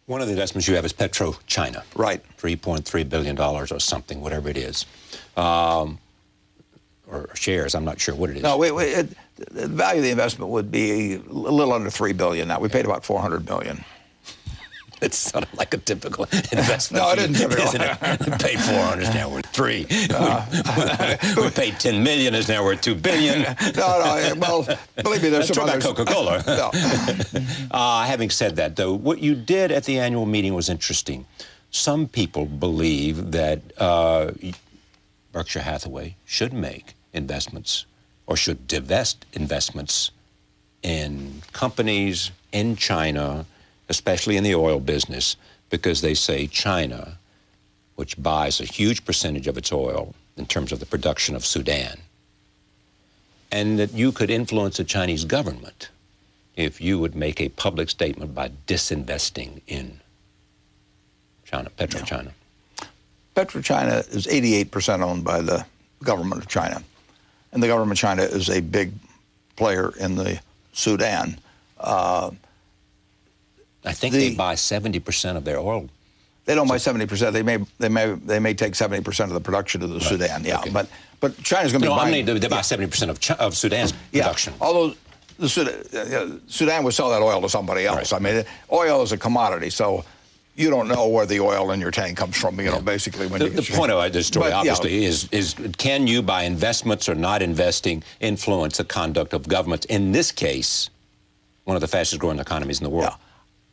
One of the investments you have is PetroChina. Right. $3.3 billion or something, whatever it is. Or shares, I'm not sure what it is. No, the value of the investment would be a little under $3 billion now. We paid about $400 million. It's sort of like a typical investment. No, it isn't typical. Isn't it? We paid 400, is now worth 3. We paid $10 million, is now worth $2 billion. No, well, believe me, there's some others. Coca-Cola. No. Having said that, though, what you did at the annual meeting was interesting. Some people believe that Berkshire Hathaway should make investments or should divest investments in companies in China, especially in the oil business, because they say China, which buys a huge percentage of its oil in terms of the production of Sudan, and that you could influence the Chinese government if you would make a public statement by disinvesting in China, PetroChina. Yeah. PetroChina is 88% owned by the government of China, and the government of China is a big player in the Sudan. I think they buy 70% of their oil. They don't buy 70%. They may take 70% of the production of the Sudan. Yeah, okay. But China's going to be buying. They buy 70% of Sudan's production. Although the Sudan would sell that oil to somebody else. Right. I mean, oil is a commodity, so you don't know where the oil in your tank comes from. You know, basically when the point of this story, obviously, is can you, by investments or not investing, influence the conduct of governments? In this case, one of the fastest growing economies in the world.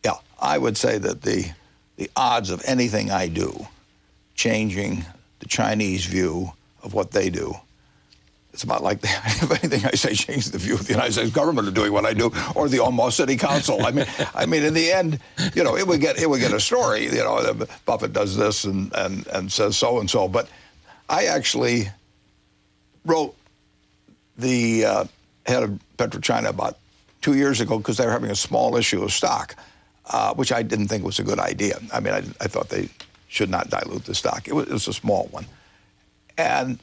Yeah, I would say that the odds of anything I do changing the Chinese view of what they do, it's about like if anything I say changes the view of the United States government of doing what I do, or the Omaha City Council. I mean, in the end, you know, it would get a story. You know, Buffett does this and says so and so. But I actually wrote the head of PetroChina about 2 years ago because they were having a small issue of stock, which I didn't think was a good idea. I mean, I thought they should not dilute the stock. It was a small one. And,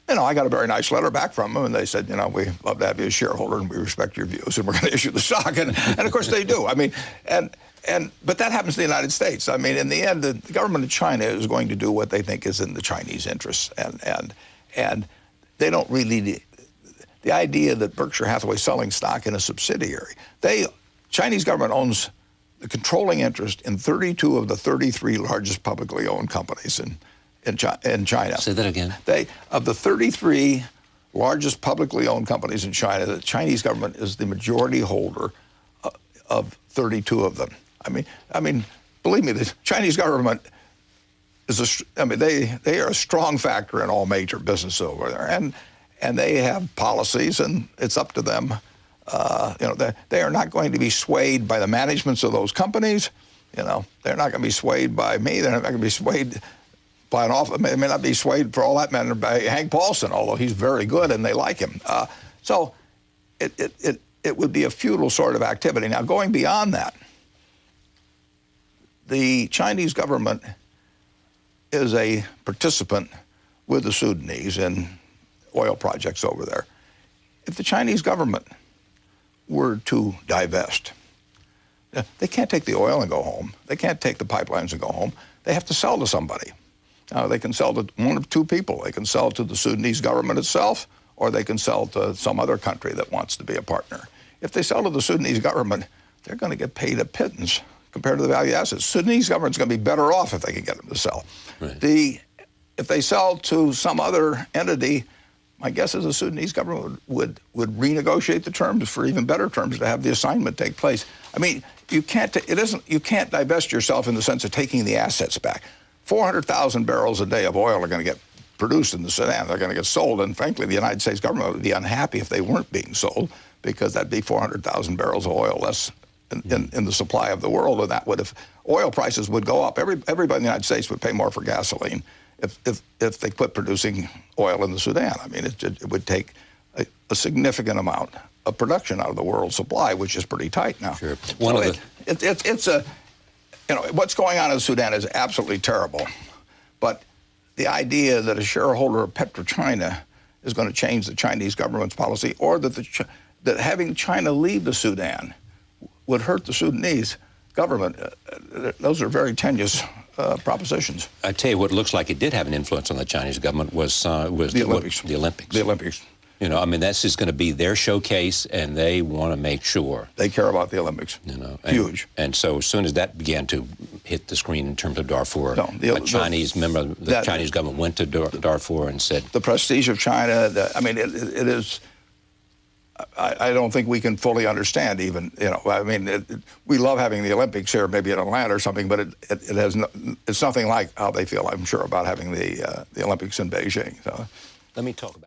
you know, I got a very nice letter back from them, and they said, you know, we love to have you as a shareholder, and we respect your views, and we're going to issue the stock. And of course they do. I mean, but that happens in the United States. I mean, in the end, the government of China is going to do what they think is in the Chinese interests. And they don't really, the idea that Berkshire Hathaway selling stock in a subsidiary, Chinese government owns the controlling interest in 32 of the 33 largest publicly owned companies in China. Say that again. Of the 33 largest publicly owned companies in China, the Chinese government is the majority holder of 32 of them. I mean, believe me, the Chinese government is they are a strong factor in all major business over there, and they have policies, and it's up to them. You know, they are not going to be swayed by the managements of those companies. You know, they're not going to be swayed by me. They're not going to be swayed by an office. They may not be swayed, for all that matter, by Hank Paulson, although he's very good and they like him. So it would be a futile sort of activity. Now, going beyond that, the Chinese government is a participant with the Sudanese in oil projects over there. If the Chinese government were to divest, they can't take the oil and go home. They can't take the pipelines and go home. They have to sell to somebody. Now, they can sell to one of two people. They can sell to the Sudanese government itself, or they can sell to some other country that wants to be a partner. If they sell to the Sudanese government, they're going to get paid a pittance compared to the value of assets. Sudanese government's going to be better off if they can get them to sell. Right. If they sell to some other entity, my guess is the Sudanese government would renegotiate the terms for even better terms to have the assignment take place. I mean, you can't divest yourself in the sense of taking the assets back. 400,000 barrels a day of oil are going to get produced in the Sudan. They're going to get sold, and frankly, the United States government would be unhappy if they weren't being sold, because that'd be 400,000 barrels of oil less in the supply of the world, and that would, if oil prices would go up, everybody in the United States would pay more for gasoline if they quit producing oil in the Sudan. I mean, it would take a significant amount of production out of the world supply, which is pretty tight now. Sure. You know, what's going on in Sudan is absolutely terrible, but the idea that a shareholder of PetroChina is going to change the Chinese government's policy, or that having China leave the Sudan would hurt the Sudanese government, those are very tenuous propositions. I tell you what looks like it did have an influence on the Chinese government was The Olympics. The Olympics. The Olympics. You know, I mean, that's just going to be their showcase, and they want to make sure. They care about the Olympics. You know, Huge. And so as soon as that began to hit the screen in terms of Darfur, the Chinese government went to Darfur and said, the prestige of China. I mean, it is. I don't think we can fully understand even. You know, I mean, we love having the Olympics here, maybe in Atlanta or something, but it has it's nothing like how they feel, I'm sure, about having the Olympics in Beijing. So. Let me talk about.